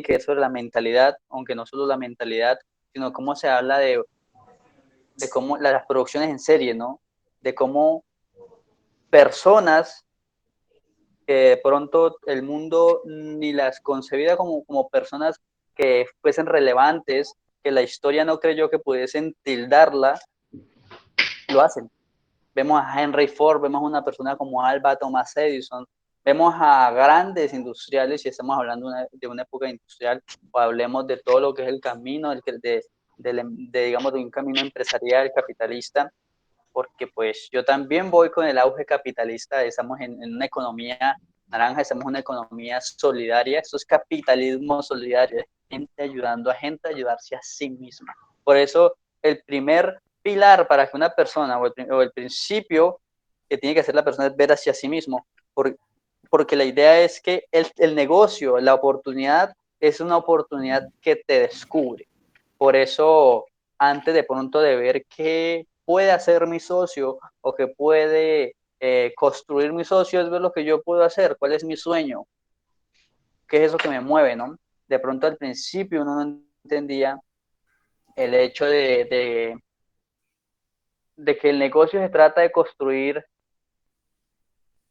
que ver sobre la mentalidad, aunque no solo la mentalidad, sino cómo se habla de cómo las producciones en serie, ¿no? De cómo personas que de pronto el mundo ni las concebía como personas que fuesen relevantes, que la historia no creyó que pudiesen tildarla, lo hacen. Vemos a Henry Ford, vemos a una persona como Alba Thomas Edison, vemos a grandes industriales, si estamos hablando de una época industrial, o hablemos de todo lo que es el camino, digamos, de un camino empresarial, capitalista, porque pues yo también voy con el auge capitalista, estamos en una economía naranja, estamos en una economía solidaria, eso es capitalismo solidario, gente ayudando a gente a ayudarse a sí misma. Por eso el primer pilar para que una persona, o el principio que tiene que hacer la persona es ver hacia sí mismo, porque la idea es que el negocio, la oportunidad, es una oportunidad que te descubre. Por eso, antes de pronto de ver qué puede hacer mi socio o qué puede construir mi socio, es ver lo que yo puedo hacer, cuál es mi sueño, qué es eso que me mueve, ¿no? De pronto al principio uno no entendía el hecho de que el negocio se trata de construir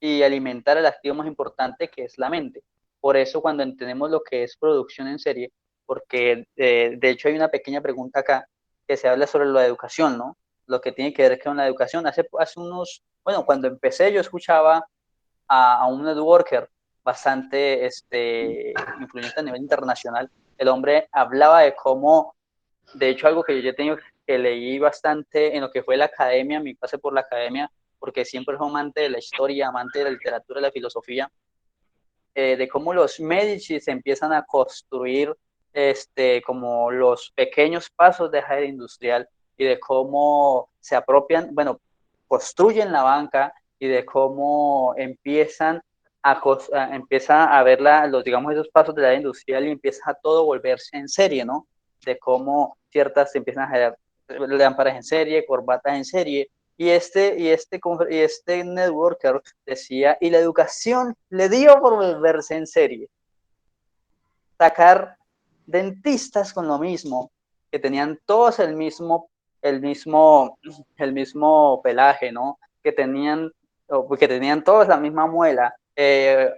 y alimentar el activo más importante que es la mente. Por eso cuando entendemos lo que es producción en serie, porque de hecho hay una pequeña pregunta acá que se habla sobre la educación, ¿no? Lo que tiene que ver con la educación. Hace unos, bueno, cuando empecé yo escuchaba a un networker bastante influyente a nivel internacional. El hombre hablaba de cómo, de hecho algo que yo he tenido que leí bastante en lo que fue la academia, mi pase por la academia, porque siempre fui amante de la historia, amante de la literatura, de la filosofía, de cómo los Medici se empiezan a construir como los pequeños pasos de la era industrial y de cómo se apropian, bueno, construyen la banca y de cómo empieza a ver digamos, esos pasos de la era industrial y empieza a todo volverse en serie, ¿no? De cómo ciertas se empiezan a generar lámparas en serie, corbatas en serie, y este networker decía, y la educación le dio por volverse en serie. Sacar dentistas con lo mismo, que tenían todos el mismo, el mismo pelaje, ¿no? Que tenían todos la misma muela,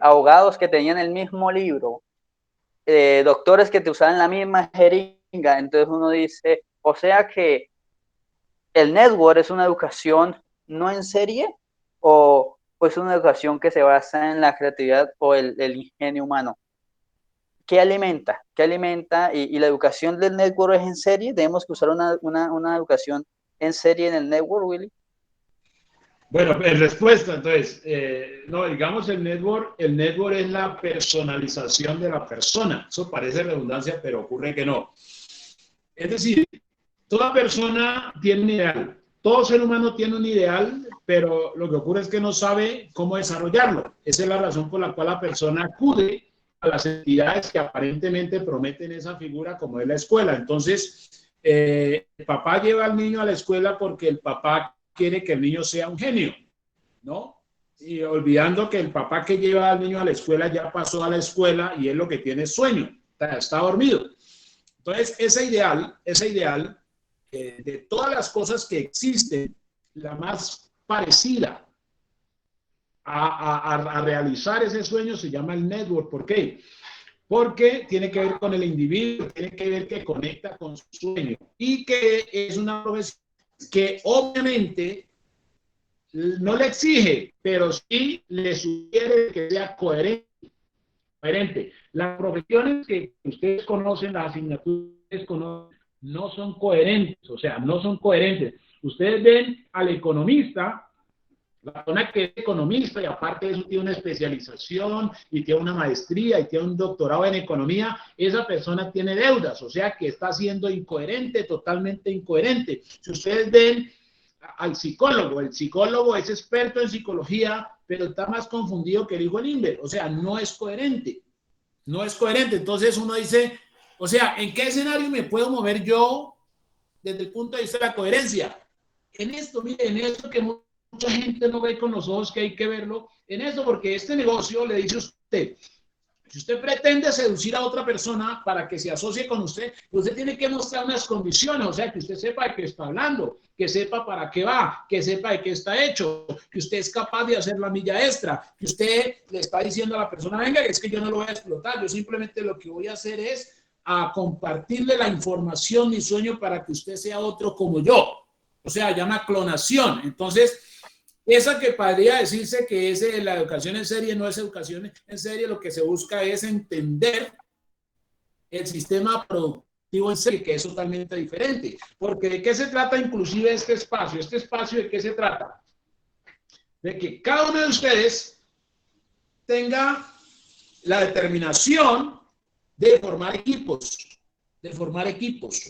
abogados que tenían el mismo libro, doctores que te usaban la misma jeringa. Entonces uno dice, o sea que el network es una educación no en serie o es una educación que se basa en la creatividad o el ingenio humano. ¿Qué alimenta? ¿Qué alimenta? Y la educación del network es en serie. Tenemos que usar una educación en serie en el network, Willy. Bueno, en respuesta, entonces, no, digamos el network es la personalización de la persona. Eso parece redundancia, pero ocurre que no. Es decir, toda persona tiene un ideal. Todo ser humano tiene un ideal, pero lo que ocurre es que no sabe cómo desarrollarlo. Esa es la razón por la cual la persona acude a las entidades que aparentemente prometen esa figura, como es la escuela. Entonces, el papá lleva al niño a la escuela porque el papá quiere que el niño sea un genio, ¿no? Y olvidando que el papá que lleva al niño a la escuela ya pasó a la escuela y es lo que tiene sueño, está dormido. Entonces, ese ideal de todas las cosas que existen, la más parecida a realizar ese sueño se llama el network. ¿Por qué? Porque tiene que ver con el individuo, tiene que ver que conecta con su sueño y que es una profesión que obviamente no le exige, pero sí le sugiere que sea coherente. Las profesiones que ustedes conocen, las asignaturas que ustedes conocen, no son coherentes, o sea, no son coherentes. Ustedes ven al economista, la persona que es economista y aparte de eso tiene una especialización y tiene una maestría y tiene un doctorado en economía, esa persona tiene deudas, o sea que está siendo incoherente, totalmente incoherente. Si ustedes ven al psicólogo, el psicólogo es experto en psicología, pero está más confundido que el hijo del Inver, o sea, no es coherente, no es coherente. Entonces uno dice, o sea, ¿en qué escenario me puedo mover yo desde el punto de vista de la coherencia? En esto, mire, en esto que mucha gente no ve con los ojos que hay que verlo, en esto, porque este negocio le dice a usted, Si usted pretende seducir a otra persona para que se asocie con usted, usted tiene que mostrar unas condiciones, o sea, que usted sepa de qué está hablando, que sepa para qué va, que sepa de qué está hecho, que usted es capaz de hacer la milla extra, que usted le está diciendo a la persona, venga, es que yo no lo voy a explotar, yo simplemente lo que voy a hacer es a compartirle la información, mi sueño, para que usted sea otro como yo. O sea, llama clonación. Entonces, esa que podría decirse que es la educación en serie, no es educación en serie, lo que se busca es entender el sistema productivo en serie, que es totalmente diferente. Porque ¿de qué se trata inclusive este espacio? Este espacio, ¿de qué se trata? De que cada uno de ustedes tenga la determinación de formar equipos, o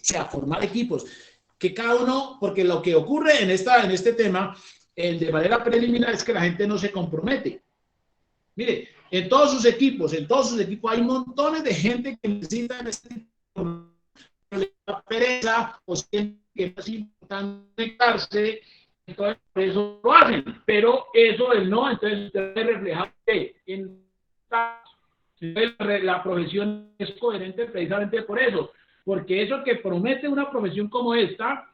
sea, formar equipos. Que cada uno, porque lo que ocurre en este tema, el de manera preliminar, es que la gente no se compromete. Mire, en todos sus equipos hay montones de gente que necesitan este tipo de pereza o sienten que no es importante conectarse, entonces por eso lo hacen, pero eso el no, entonces usted refleja en la profesión es coherente precisamente por eso, porque eso que promete una profesión como esta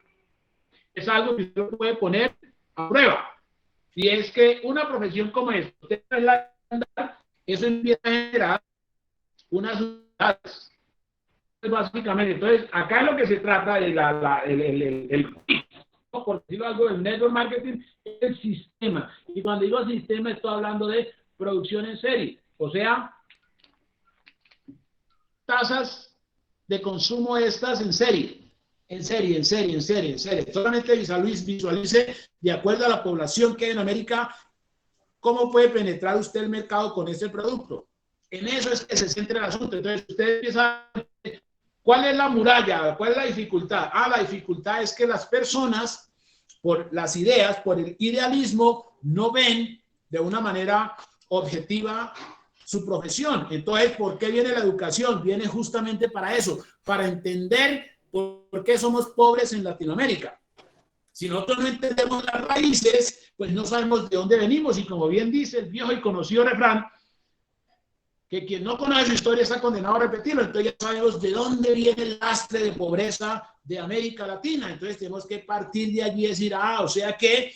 es algo que usted puede poner a prueba. Y es que una profesión como esta, usted la eso empieza a generar unas unidades. Básicamente, entonces, acá lo que se trata de por decirlo algo, del network marketing es el sistema. Y cuando digo sistema, estoy hablando de producción en serie. O sea, tasas de consumo estas en serie. En serie. Solamente visualice de acuerdo a la población que hay en América, cómo puede penetrar usted el mercado con este producto. En eso es que se centra el asunto. Entonces, usted empieza a ver, ¿cuál es la muralla? ¿Cuál es la dificultad? La dificultad es que las personas, por las ideas, por el idealismo, no ven de una manera objetiva su profesión. Entonces, ¿por qué viene la educación? Viene justamente para eso, para entender por qué somos pobres en Latinoamérica. Si nosotros no entendemos las raíces, pues no sabemos de dónde venimos. Y como bien dice el viejo y conocido refrán, que quien no conoce su historia está condenado a repetirlo. Entonces ya sabemos de dónde viene el lastre de pobreza de América Latina. Entonces tenemos que partir de allí y decir, o sea que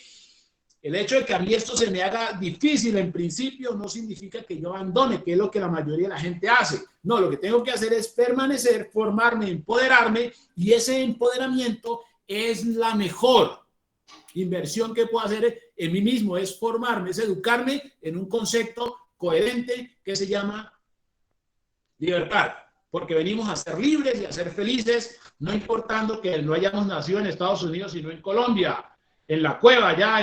el hecho de que a mí esto se me haga difícil en principio no significa que yo abandone, que es lo que la mayoría de la gente hace. No, lo que tengo que hacer es permanecer, formarme, empoderarme, y ese empoderamiento es la mejor inversión que puedo hacer en mí mismo, es formarme, es educarme en un concepto coherente que se llama libertad, porque venimos a ser libres y a ser felices, no importando que no hayamos nacido en Estados Unidos, sino en Colombia, en la cueva, allá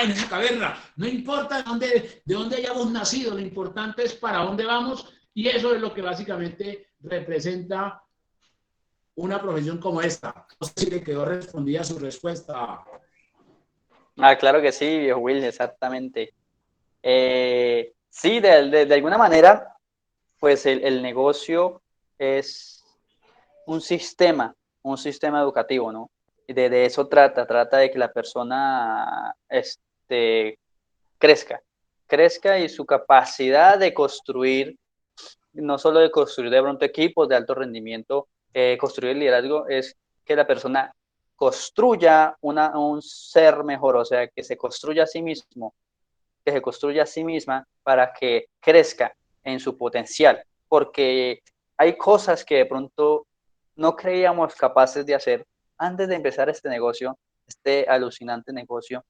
en esa caverna. No importa de dónde hayamos nacido, lo importante es para dónde vamos, y eso es lo que básicamente representa una profesión como esta. No sé si le quedó respondida su respuesta. Claro que sí, viejo Will, exactamente. Sí, de alguna manera, pues el negocio es un sistema educativo, ¿no? Y de eso trata de que la persona crezca y su capacidad de construir, no solo de construir de pronto equipos de alto rendimiento, construir el liderazgo, es que la persona construya un ser mejor, o sea, que se construya a sí mismo, que se construya a sí misma para que crezca en su potencial, porque hay cosas que de pronto no creíamos capaces de hacer antes de empezar este negocio, este alucinante negocio,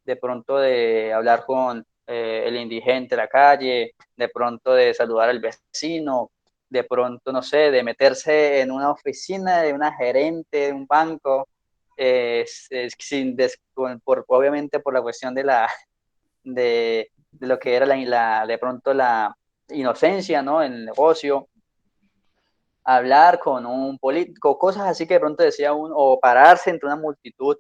de pronto de hablar con el indigente de la calle, de pronto de saludar al vecino, de pronto, no sé, de meterse en una oficina de una gerente de un banco, obviamente por la cuestión de lo que era de pronto la inocencia, ¿no? En el negocio, hablar con un político, cosas así que de pronto decía uno, o pararse entre una multitud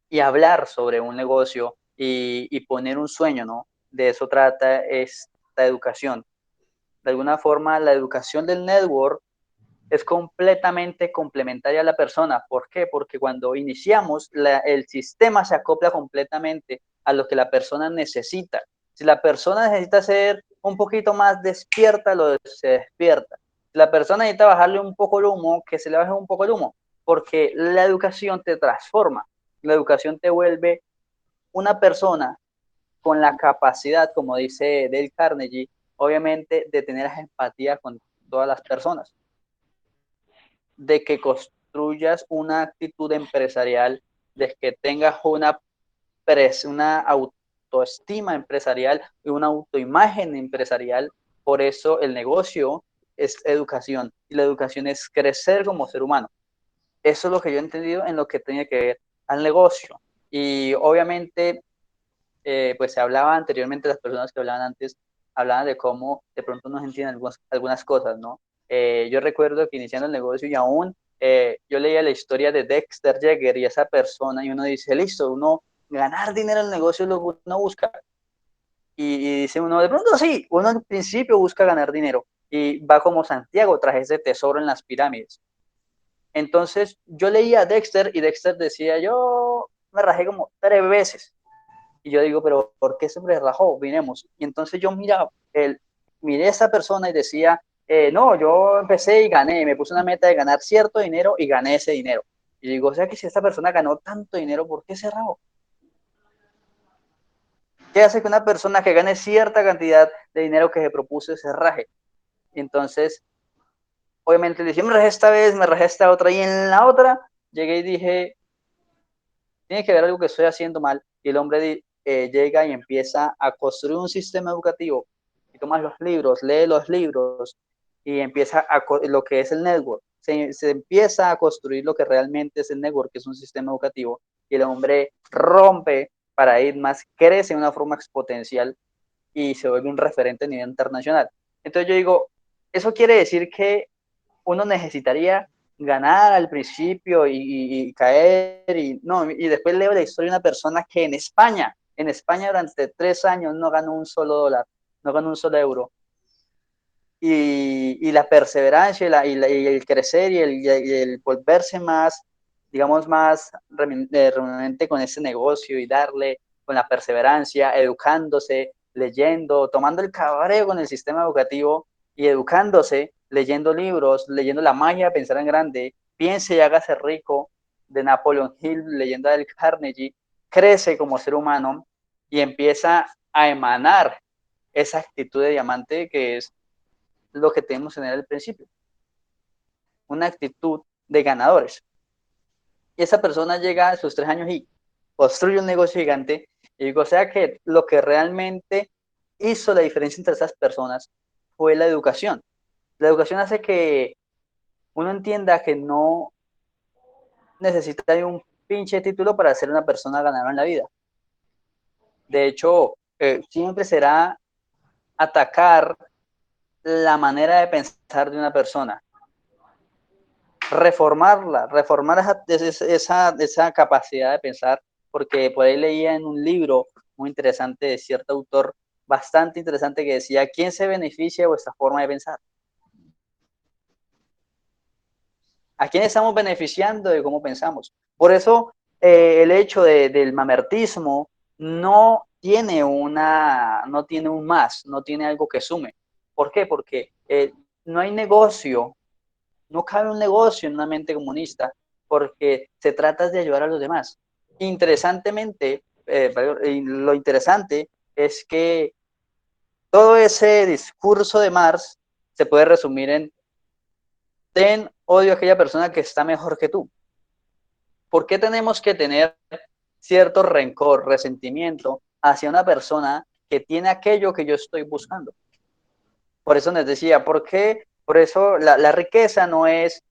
y hablar sobre un negocio y poner un sueño, ¿no? De eso trata esta educación. De alguna forma, la educación del network es completamente complementaria a la persona. ¿Por qué? Porque cuando iniciamos, el sistema se acopla completamente a lo que la persona necesita. Si la persona necesita ser un poquito más despierta, se despierta. Si la persona necesita bajarle un poco el humo, que se le baje un poco el humo, porque la educación te transforma, la educación te vuelve una persona con la capacidad, como dice Dale Carnegie, obviamente de tener empatía con todas las personas, de que construyas una actitud empresarial, de que tengas una autoestima empresarial y una autoimagen empresarial. Por eso el negocio es educación y la educación es crecer como ser humano. Eso es lo que yo he entendido en lo que tiene que ver al negocio. Y obviamente, pues se hablaba anteriormente, las personas que hablaban antes, hablaban de cómo de pronto no se entienden algunas cosas, ¿no? Yo recuerdo que iniciando el negocio y aún yo leía la historia de Dexter Yeager y esa persona y uno dice, listo, uno ganar dinero en el negocio es lo que uno busca. Y dice uno, de pronto sí, uno al principio busca ganar dinero y va como Santiago tras ese tesoro en las pirámides. Entonces yo leía a Dexter y Dexter decía, yo me rajé como 3 veces. Y yo digo, pero ¿por qué se me rajó? Vinemos. Y entonces yo miré a esa persona y decía, no, yo empecé y gané, me puse una meta de ganar cierto dinero y gané ese dinero. Y digo, o sea que si esta persona ganó tanto dinero, ¿por qué se rajó? ¿Qué hace que una persona que gane cierta cantidad de dinero que se propuso se raje? Y entonces, obviamente, dije, me rajé esta vez, me rajé esta otra, y en la otra llegué y dije, tiene que ver algo que estoy haciendo mal, y el hombre llega y empieza a construir un sistema educativo, y tomas los libros, lee los libros, y empieza lo que es el network, se empieza a construir lo que realmente es el network, que es un sistema educativo, y el hombre rompe paradigmas, crece de una forma exponencial, y se vuelve un referente a nivel internacional. Entonces yo digo, eso quiere decir que uno necesitaría ganar al principio y caer y no, y después leo la historia de una persona que en España durante 3 años no ganó un solo dólar, no ganó un solo euro. Y la perseverancia y el crecer y el volverse más, digamos, más remanente con ese negocio y darle con la perseverancia, educándose, leyendo, tomando el cabreo con el sistema educativo y educándose, leyendo libros, leyendo La magia de pensar en grande, Piense y hágase rico de Napoleon Hill, leyenda del Carnegie, crece como ser humano y empieza a emanar esa actitud de diamante que es lo que tenemos en él al principio, una actitud de ganadores. Y esa persona llega a sus 3 años y construye un negocio gigante. Y digo, o sea que lo que realmente hizo la diferencia entre esas personas fue la educación. La educación hace que uno entienda que no necesita de un pinche título para ser una persona ganadora en la vida. De hecho, siempre será atacar la manera de pensar de una persona, reformar esa capacidad de pensar, porque por ahí leía en un libro muy interesante de cierto autor, bastante interesante, que decía, ¿quién se beneficia de vuestra forma de pensar? ¿A quién estamos beneficiando de cómo pensamos? Por eso el hecho del mamertismo no tiene un más, no tiene algo que sume. ¿Por qué? Porque no hay negocio. No cabe un negocio en una mente comunista porque se trata de ayudar a los demás. Interesantemente, lo interesante es que todo ese discurso de Marx se puede resumir en ten odio a aquella persona que está mejor que tú. ¿Por qué tenemos que tener cierto rencor, resentimiento hacia una persona que tiene aquello que yo estoy buscando? Por eso les decía, ¿por qué? Por eso la riqueza no es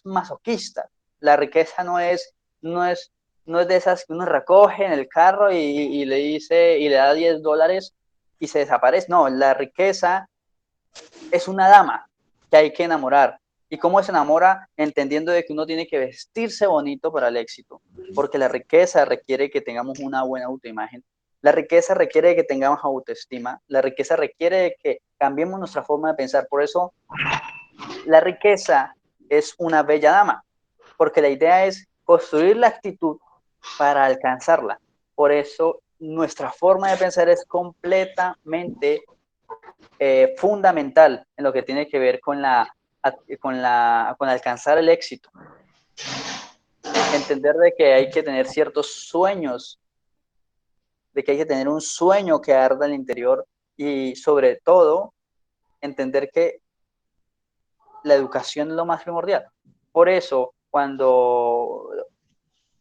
masoquista, la riqueza no es de esas que uno recoge en el carro y le dice, y le da $10 y se desaparece. No, la riqueza es una dama que hay que enamorar. ¿Y cómo se enamora? Entendiendo de que uno tiene que vestirse bonito para el éxito, porque la riqueza requiere que tengamos una buena autoimagen, la riqueza requiere que tengamos autoestima, la riqueza requiere que cambiemos nuestra forma de pensar. Por eso la riqueza es una bella dama, porque la idea es construir la actitud para alcanzarla. Por eso nuestra forma de pensar es completamente fundamental en lo que tiene que ver con alcanzar el éxito. Entender de que hay que tener ciertos sueños, de que hay que tener un sueño que arda al interior y sobre todo entender que la educación es lo más primordial. Por eso,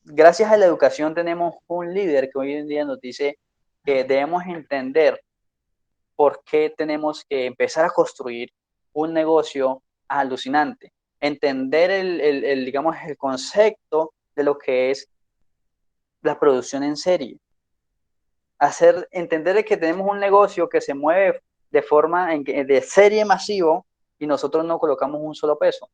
gracias a la educación tenemos un líder que hoy en día nos dice que debemos entender por qué tenemos que empezar a construir un negocio alucinante, entender digamos, el concepto de lo que es la producción en serie, entender que tenemos un negocio que se mueve de forma de serie masivo y nosotros no colocamos un solo peso.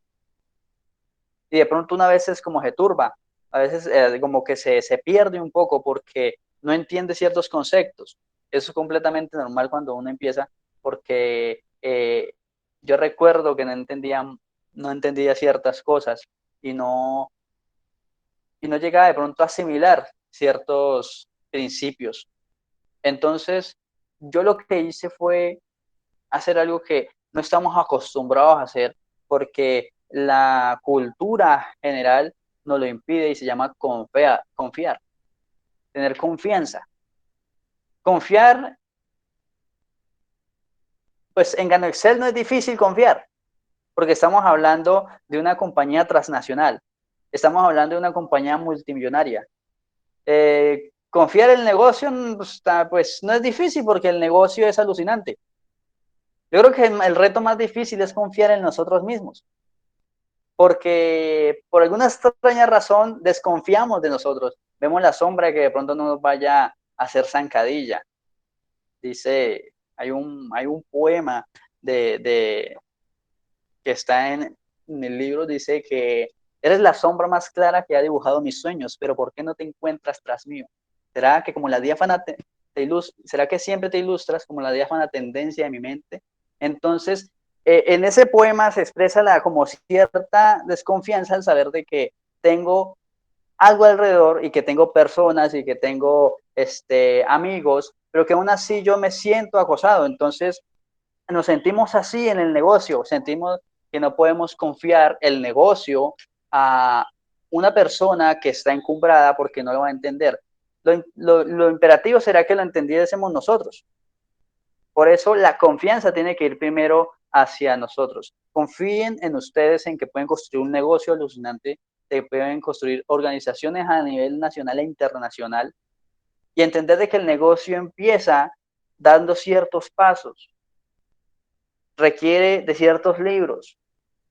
Y de pronto una vez es como se turba, a veces como que se pierde un poco porque no entiende ciertos conceptos. Eso es completamente normal cuando uno empieza porque yo recuerdo que no entendía ciertas cosas y y no llegaba de pronto a asimilar ciertos principios. Entonces, yo lo que hice fue hacer algo que no estamos acostumbrados a hacer porque la cultura general nos lo impide y se llama confiar, tener confianza. Confiar, pues en Gano Excel no es difícil confiar, porque estamos hablando de una compañía transnacional, estamos hablando de una compañía multimillonaria. Confiar en el negocio, pues no es difícil porque el negocio es alucinante. Yo creo que el reto más difícil es confiar en nosotros mismos, porque por alguna extraña razón desconfiamos de nosotros. Vemos la sombra de que de pronto no nos vaya a hacer zancadilla. Dice, hay un poema de que está en el libro, dice que eres la sombra más clara que ha dibujado mis sueños, pero ¿por qué no te encuentras tras mío? ¿Será que como la diáfana será que siempre te ilustras como la diáfana tendencia de mi mente? Entonces, en ese poema se expresa como cierta desconfianza al saber de que tengo algo alrededor y que tengo personas y que tengo amigos, pero que aún así yo me siento acosado. Entonces, nos sentimos así en el negocio, sentimos que no podemos confiar el negocio a una persona que está encumbrada porque no lo va a entender. Lo imperativo será que lo entendiésemos nosotros. Por eso la confianza tiene que ir primero hacia nosotros. Confíen en ustedes en que pueden construir un negocio alucinante, que pueden construir organizaciones a nivel nacional e internacional y entender de que el negocio empieza dando ciertos pasos, requiere de ciertos libros,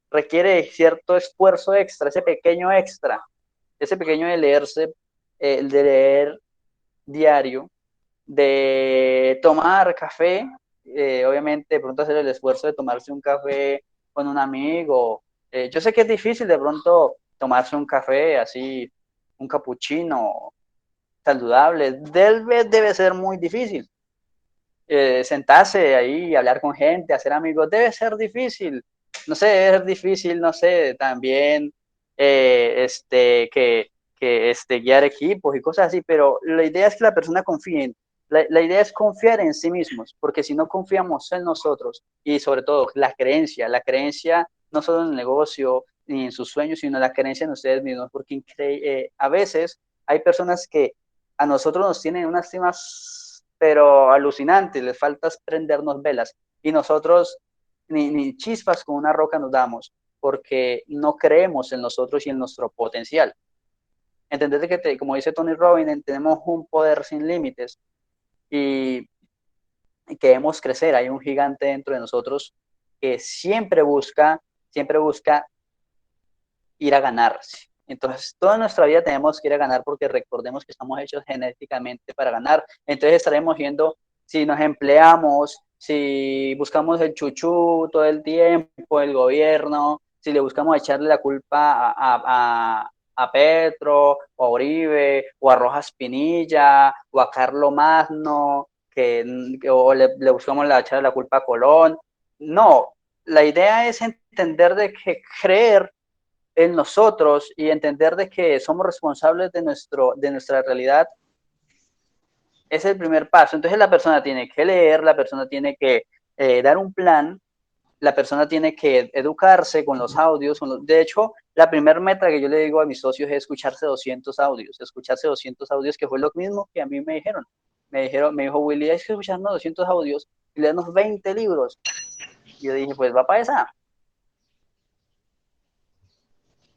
requiere de cierto esfuerzo extra, ese pequeño de leer diario, de tomar café, obviamente de pronto hacer el esfuerzo de tomarse un café con un amigo. Yo sé que es difícil de pronto tomarse un café así, un capuchino saludable, debe ser muy difícil. Sentarse ahí y hablar con gente, hacer amigos, debe ser difícil. No sé, debe ser difícil, no sé, también guiar equipos y cosas así, pero la idea es que la persona confíe. La idea es confiar en sí mismos, porque si no confiamos en nosotros y sobre todo la creencia no solo en el negocio ni en sus sueños, sino la creencia en ustedes mismos, porque a veces hay personas que a nosotros nos tienen unas estimas, pero alucinantes, les falta prendernos velas y nosotros ni chispas con una roca nos damos porque no creemos en nosotros y en nuestro potencial. Entender que, como dice Tony Robbins, tenemos un poder sin límites y queremos crecer. Hay un gigante dentro de nosotros que siempre busca ir a ganarse. Entonces, toda nuestra vida tenemos que ir a ganar porque recordemos que estamos hechos genéticamente para ganar. Entonces, estaremos viendo si nos empleamos, si buscamos el chuchú todo el tiempo, el gobierno, si le buscamos echarle la culpa a Petro, o a Uribe, o a Rojas Pinilla, o a Carlo Magno, o le buscamos echarle la culpa a Colón. No, la idea es entender de que creer en nosotros y entender de que somos responsables de nuestra realidad Ese es el primer paso. Entonces la persona tiene que leer, la persona tiene que dar un plan, la persona tiene que educarse con los audios. De hecho, la primera meta que yo le digo a mis socios es escucharse 200 audios, que fue lo mismo que a mí me dijeron. Me dijo Willy, hay que escucharnos 200 audios y leernos 20 libros. Y yo dije, pues va para esa.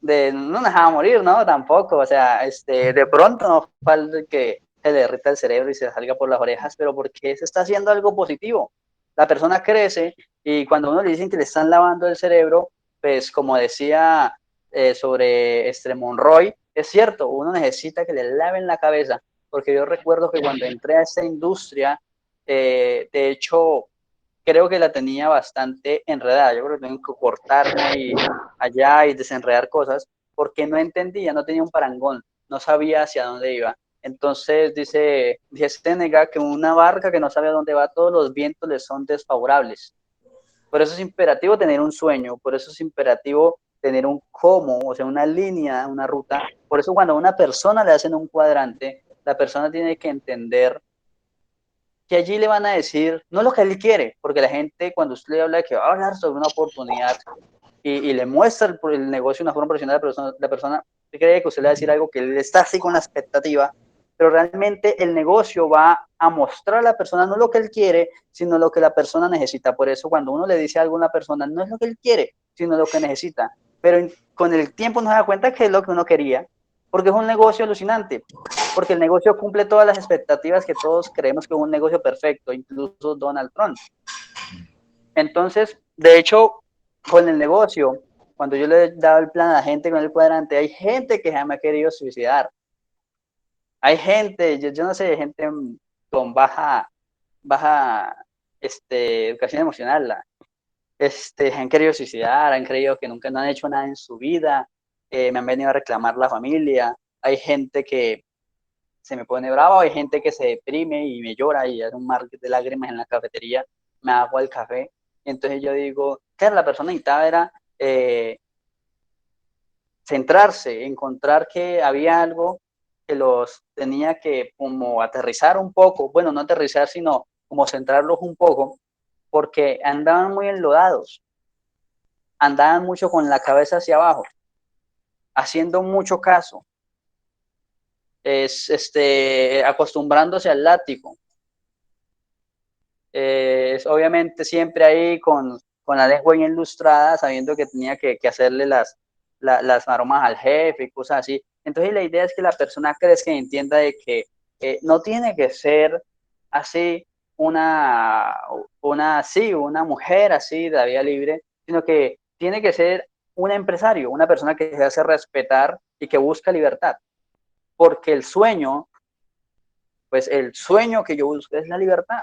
No nos dejaba morir, ¿no? Tampoco, o sea, de pronto no falta que se le derrita el cerebro y se salga por las orejas, pero porque se está haciendo algo positivo. La persona crece y cuando uno le dicen que le están lavando el cerebro, pues como decía sobre Monroy, es cierto, uno necesita que le laven la cabeza, porque yo recuerdo que cuando entré a esta industria, de hecho, creo que la tenía bastante enredada. Yo creo que tengo que cortarme ahí, allá y desenredar cosas porque no entendía, no tenía un parangón, no sabía hacia dónde iba. Entonces dice Séneca que una barca que no sabe a dónde va, todos los vientos le son desfavorables. Por eso es imperativo tener un sueño, por eso es imperativo tener un cómo, o sea, una línea, una ruta. Por eso cuando a una persona le hacen un cuadrante, la persona tiene que entender que allí le van a decir, no lo que él quiere, porque la gente cuando usted le habla de que va a hablar sobre una oportunidad y le muestra el negocio de una forma profesional, la persona cree que usted le va a decir algo que él está así con la expectativa, pero realmente el negocio va a mostrar a la persona no lo que él quiere, sino lo que la persona necesita. Por eso cuando uno le dice algo a una persona, no es lo que él quiere, sino lo que necesita. Pero con el tiempo nos da cuenta que es lo que uno quería, porque es un negocio alucinante, porque el negocio cumple todas las expectativas que todos creemos que es un negocio perfecto, incluso Donald Trump. Entonces, de hecho, con el negocio, cuando yo le he dado el plan a la gente con el cuadrante, hay gente que jamás ha querido suicidar. Hay gente, yo no sé, gente con baja educación emocional, han querido suicidar, han creído que nunca no han hecho nada en su vida, me han venido a reclamar la familia, hay gente que se me pone bravo, hay gente que se deprime y me llora y hace un mar de lágrimas en la cafetería, me hago el café. Entonces yo digo, claro, la persona necesitaba era centrarse, encontrar que había algo que los tenía que como aterrizar un poco, bueno, no aterrizar, sino como centrarlos un poco, porque andaban muy enlodados, andaban mucho con la cabeza hacia abajo, haciendo mucho caso, acostumbrándose al látigo, obviamente siempre ahí con la lengua bien ilustrada, sabiendo que tenía que hacerle las maromas al jefe y cosas así. Entonces la idea es que la persona crezca y entienda de que no tiene que ser así una mujer así de la vida libre, sino que tiene que ser un empresario, una persona que se hace respetar y que busca libertad. Porque pues el sueño que yo busco es la libertad.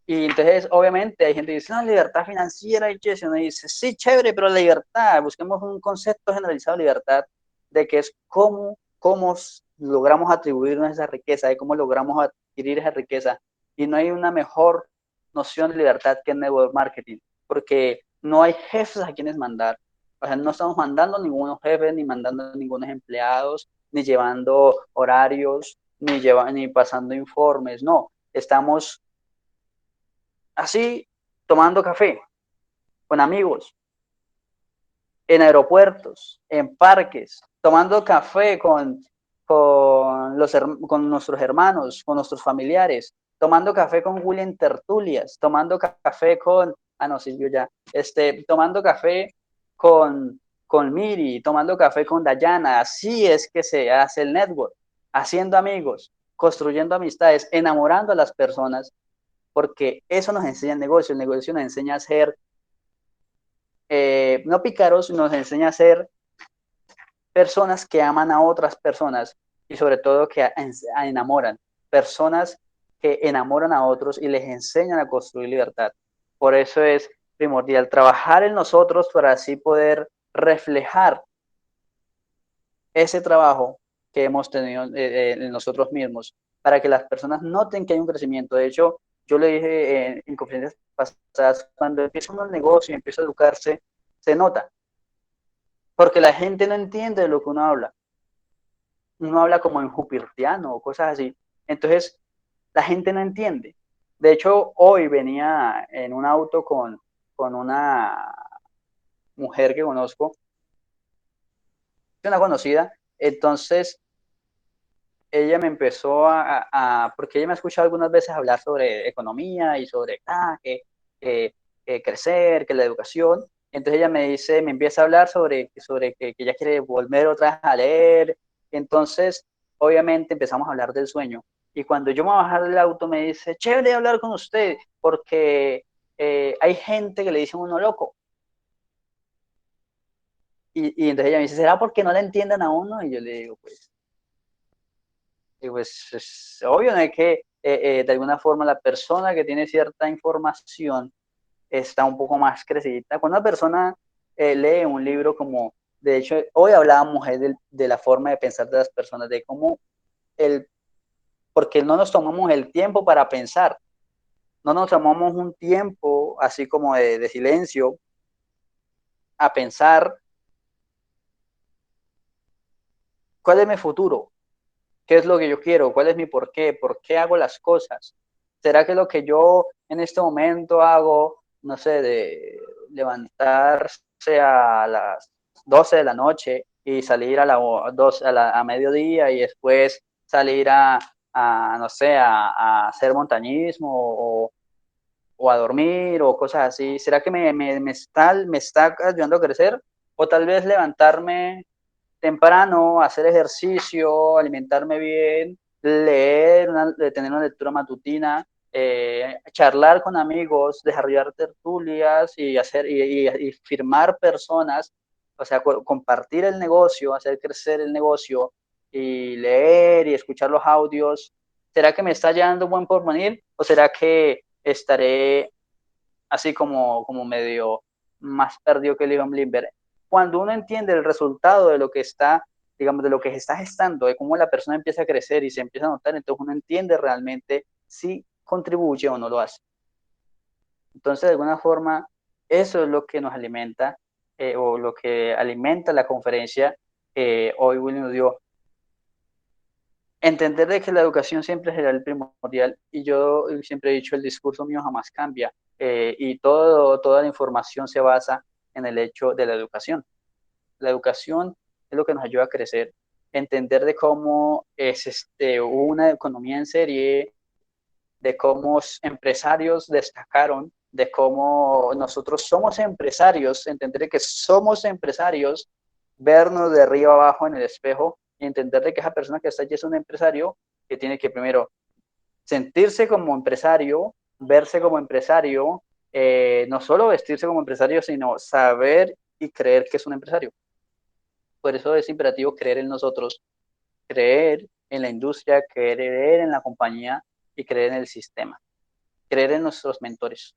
Y entonces, obviamente, hay gente que dice, no, libertad financiera, y uno dice, sí, chévere, pero la libertad, busquemos un concepto generalizado de libertad, de que es cómo logramos atribuirnos esa riqueza, de cómo logramos adquirir esa riqueza. Y no hay una mejor noción de libertad que el network marketing, porque no hay jefes a quienes mandar. O sea, no estamos mandando ningunos jefes, ni mandando ningunos empleados, ni llevando horarios, ni pasando informes, no. Estamos así tomando café con amigos, en aeropuertos, en parques, tomando café con nuestros hermanos, con nuestros familiares, tomando café con William Tertulias, tomando café no, Silvio ya, tomando café con Miri, tomando café con Dayana, así es que se hace el network, haciendo amigos, construyendo amistades, enamorando a las personas, porque eso nos enseña el negocio nos enseña a ser, no pícaros, nos enseña a ser personas que aman a otras personas y sobre todo que enamoran, personas que enamoran a otros y les enseñan a construir libertad. Por eso es primordial trabajar en nosotros para así poder reflejar ese trabajo que hemos tenido en nosotros mismos, para que las personas noten que hay un crecimiento. De hecho, yo le dije en conferencias pasadas, cuando empieza uno el negocio y empieza a educarse, se nota, porque la gente no entiende de lo que uno habla. Uno habla como en jupirtiano o cosas así, Entonces, la gente no entiende. De hecho, hoy venía en un auto con una mujer que conozco, una conocida, entonces ella me empezó porque ella me ha escuchado algunas veces hablar sobre economía y sobre crecer, que la educación. Entonces ella me dice, me empieza a hablar sobre que ella quiere volver otra vez a leer. Entonces, obviamente empezamos a hablar del sueño. Y cuando yo me voy a bajar del auto, me dice, chévere hablar con usted, porque hay gente que le dice a uno loco. Y entonces ella me dice, ¿será porque no le entiendan a uno? Y yo le digo, pues es obvio, ¿no? Es que de alguna forma la persona que tiene cierta información está un poco más crecidita. Cuando una persona lee un libro como, de hecho, hoy hablábamos de la forma de pensar de las personas, de cómo porque no nos tomamos el tiempo para pensar, no nos tomamos un tiempo así como de silencio a pensar cuál es mi futuro, qué es lo que yo quiero, cuál es mi por qué hago las cosas. ¿Será que lo que yo en este momento hago, no sé, de levantarse a las 12 de la noche y salir a mediodía y después salir no sé, a hacer montañismo o a dormir o cosas así? ¿Será que me está ayudando a crecer? O tal vez levantarme temprano, hacer ejercicio, alimentarme bien, leer, tener una lectura matutina, charlar con amigos, desarrollar tertulias y firmar personas, o sea, compartir el negocio, hacer crecer el negocio y leer y escuchar los audios. ¿Será que me está llevando buen porvenir o será que estaré así como medio más perdido que Leon Blimber? Cuando uno entiende el resultado de lo que está, digamos, de lo que se está gestando, de cómo la persona empieza a crecer y se empieza a notar, entonces uno entiende realmente si contribuye o no lo hace. Entonces, de alguna forma, eso es lo que nos alimenta o lo que alimenta la conferencia que hoy William nos dio. Entender de que la educación siempre será el primordial y yo siempre he dicho, el discurso mío jamás cambia y toda la información se basa en el hecho de la educación. La educación es lo que nos ayuda a crecer, entender de cómo es una economía en serie, de cómo empresarios destacaron, de cómo nosotros somos empresarios, entender que somos empresarios, vernos de arriba abajo en el espejo y entender de que esa persona que está allí es un empresario que tiene que primero sentirse como empresario, verse como empresario, no solo vestirse como empresario, sino saber y creer que es un empresario. Por eso es imperativo creer en nosotros, creer en la industria, creer en la compañía y creer en el sistema, creer en nuestros mentores.